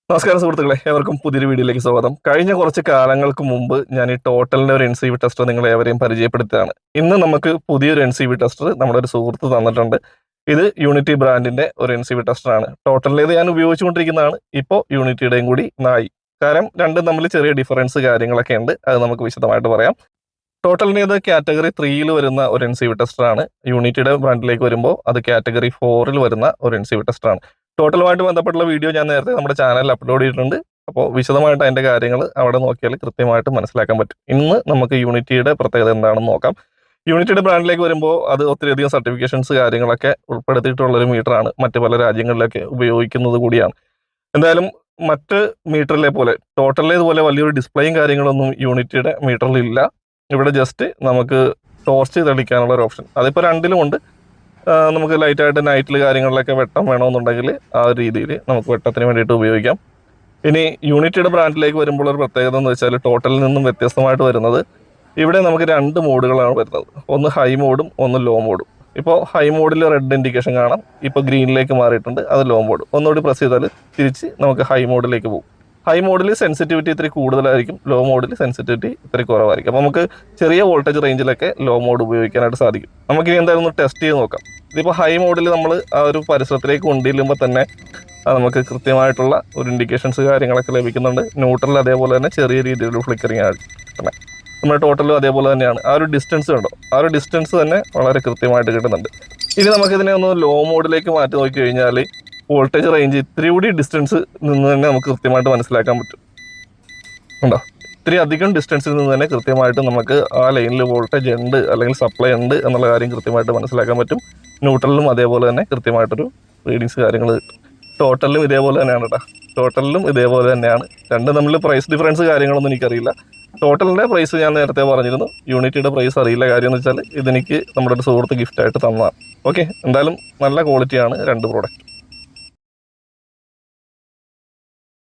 നമസ്കാരം സുഹൃത്തുക്കളെ, ഏവർക്കും പുതിയൊരു വീഡിയോയിലേക്ക് സ്വാഗതം. കഴിഞ്ഞ കുറച്ച് കാലങ്ങൾക്ക് മുമ്പ് ഞാൻ ഈ ടോട്ടലിന്റെ ഒരു NCV ടെസ്റ്റർ നിങ്ങളെ ഏവരെയും പരിചയപ്പെടുത്തുകയാണ്. ഇന്ന് നമുക്ക് പുതിയൊരു NCV ടെസ്റ്റർ നമ്മുടെ ഒരു സുഹൃത്ത് തന്നിട്ടുണ്ട്. ഇത് യൂണിറ്റി ബ്രാൻഡിന്റെ ഒരു NCV ടെസ്റ്റർ ആണ്. ടോട്ടലിലേത് ഞാൻ ഉപയോഗിച്ചുകൊണ്ടിരിക്കുന്നതാണ്. ഇപ്പോൾ യൂണിറ്റിയുടെയും കൂടി നായി. കാരണം രണ്ടും തമ്മിൽ ചെറിയ ഡിഫറൻസ് കാര്യങ്ങളൊക്കെ ഉണ്ട്. അത് നമുക്ക് വിശദമായിട്ട് പറയാം. ടോട്ടലിൻ്റേത് കാറ്റഗറി 3 വരുന്ന ഒരു NCV ടെസ്റ്റർ ആണ്. യൂണിറ്റിയുടെ ബ്രാൻഡിലേക്ക് വരുമ്പോൾ അത് കാറ്റഗറി 4 വരുന്ന ഒരു NCV ടെസ്റ്റർ ആണ്. ടോട്ടലുമായിട്ട് ബന്ധപ്പെട്ടുള്ള വീഡിയോ ഞാൻ നേരത്തെ നമ്മുടെ ചാനലിൽ അപ്ലോഡ് ചെയ്തിട്ടുണ്ട്. അപ്പോൾ വിശദമായിട്ട് അതിൻ്റെ കാര്യങ്ങൾ അവിടെ നോക്കിയാൽ കൃത്യമായിട്ട് മനസ്സിലാക്കാൻ പറ്റും. ഇന്ന് നമുക്ക് യൂണിറ്റിയുടെ പ്രത്യേകത എന്താണെന്ന് നോക്കാം. യൂണിറ്റിയുടെ ബ്രാൻഡിലേക്ക് വരുമ്പോൾ അത് ഒത്തിരിയധികം സർട്ടിഫിക്കേഷൻസ് കാര്യങ്ങളൊക്കെ ഉൾപ്പെടുത്തിയിട്ടുള്ളൊരു മീറ്ററാണ്. മറ്റ് പല രാജ്യങ്ങളിലൊക്കെ ഉപയോഗിക്കുന്നത് കൂടിയാണ്. എന്തായാലും മറ്റ് മീറ്ററിലെ പോലെ ടോട്ടലിലേതുപോലെ വലിയൊരു ഡിസ്പ്ലേയും കാര്യങ്ങളൊന്നും യൂണിറ്റിയുടെ മീറ്ററിൽ ഇല്ല. ഇവിടെ ജസ്റ്റ് നമുക്ക് ടോർച്ച് തെളിക്കാനുള്ള ഒരു ഓപ്ഷൻ അതിപ്പോൾ രണ്ടിലും ഉണ്ട്. നമുക്ക് ലൈറ്റായിട്ട് നൈറ്റിൽ കാര്യങ്ങളിലൊക്കെ വെട്ടം വേണമെന്നുണ്ടെങ്കിൽ ആ ഒരു രീതിയിൽ നമുക്ക് വെട്ടത്തിന് വേണ്ടിയിട്ട് ഉപയോഗിക്കാം. ഇനി യൂണിറ്റിയുടെ ബ്രാൻഡിലേക്ക് വരുമ്പോൾ ഒരു പ്രത്യേകത എന്ന് വെച്ചാൽ ടോട്ടലിൽ നിന്നും വ്യത്യസ്തമായിട്ട് വരുന്നത് ഇവിടെ നമുക്ക് 2 മോഡുകളാണ് വരുന്നത്. ഒന്ന് ഹൈ മോഡും ഒന്ന് ലോ മോഡും. ഇപ്പോൾ ഹൈ മോഡിൽ റെഡ് ഇൻഡിക്കേഷൻ കാണാം. ഇപ്പോൾ ഗ്രീനിലേക്ക് മാറിയിട്ടുണ്ട്, അത് ലോ മോഡ്. ഒന്നുകൂടി പ്രസ് ചെയ്താൽ തിരിച്ച് നമുക്ക് ഹൈ മോഡിലേക്ക് പോകും. ഹൈ മോഡിൽ സെൻസിറ്റിവിറ്റി ഇത്തിരി കൂടുതലായിരിക്കും, ലോ മോഡിൽ സെൻസിറ്റിവിറ്റി ഇത്തിരി കുറവായിരിക്കും. അപ്പോൾ നമുക്ക് ചെറിയ വോൾട്ടേജ് റേഞ്ചിലൊക്കെ ലോ മോഡ് ഉപയോഗിക്കാനായിട്ട് സാധിക്കും. നമുക്കിനി എന്തായാലും ഒന്ന് ടെസ്റ്റ് ചെയ്ത് നോക്കാം. ഇതിപ്പോൾ ഹൈ മോഡിൽ നമ്മൾ ആ ഒരു പരിസരത്തിലേക്ക് കൊണ്ടുചെല്ലുമ്പോൾ തന്നെ നമുക്ക് കൃത്യമായിട്ടുള്ള ഒരു ഇൻഡിക്കേഷൻസ് കാര്യങ്ങളൊക്കെ ലഭിക്കുന്നുണ്ട്. ന്യൂട്രൽ അതേപോലെ തന്നെ ചെറിയ രീതിയിലുള്ള ഫ്ലിക്കറിങ് ആണ് കിട്ടുന്നത്. നമ്മുടെ ടോട്ടലും അതേപോലെ തന്നെയാണ്. ആ ഒരു ഡിസ്റ്റൻസ് കണ്ടോ, ആ ഒരു ഡിസ്റ്റൻസ് തന്നെ വളരെ കൃത്യമായിട്ട് കിട്ടുന്നുണ്ട്. ഇനി നമുക്കിതിനെ ഒന്ന് ലോ മോഡിലേക്ക് മാറ്റി നോക്കി കഴിഞ്ഞാൽ വോൾട്ടേജ് റേഞ്ച് ഇത്തിരി കൂടി ഡിസ്റ്റൻസ് നിന്ന് തന്നെ നമുക്ക് കൃത്യമായിട്ട് മനസ്സിലാക്കാൻ പറ്റും. ഉണ്ടോ, ഇത്തിരി അധികം ഡിസ്റ്റൻസിൽ നിന്ന് തന്നെ കൃത്യമായിട്ട് നമുക്ക് ആ ലൈനിൽ വോൾട്ടേജ് ഉണ്ട് അല്ലെങ്കിൽ സപ്ലൈ ഉണ്ട് എന്നുള്ള കാര്യം കൃത്യമായിട്ട് മനസ്സിലാക്കാൻ പറ്റും. ന്യൂട്രലിലും അതേപോലെ തന്നെ കൃത്യമായിട്ടൊരു റീഡിങ്സ് കാര്യങ്ങൾ കിട്ടും. ടോട്ടലിലും ഇതേപോലെ തന്നെയാണ് കേട്ടോ, ടോട്ടലിലും ഇതേപോലെ തന്നെയാണ്. രണ്ടും തമ്മിൽ പ്രൈസ് ഡിഫറൻസ് കാര്യങ്ങളൊന്നും എനിക്കറിയില്ല. ടോട്ടലിൻ്റെ പ്രൈസ് ഞാൻ നേരത്തെ പറഞ്ഞിരുന്നു. യൂണിറ്റിയുടെ പ്രൈസ് അറിയില്ല. കാര്യം എന്ന് വെച്ചാൽ ഇതെനിക്ക് നമ്മുടെ ഒരു സുഹൃത്ത് ഗിഫ്റ്റായിട്ട് തന്നതാണ്. ഓക്കെ, എന്തായാലും നല്ല ക്വാളിറ്റിയാണ് രണ്ട് പ്രോഡക്റ്റ്.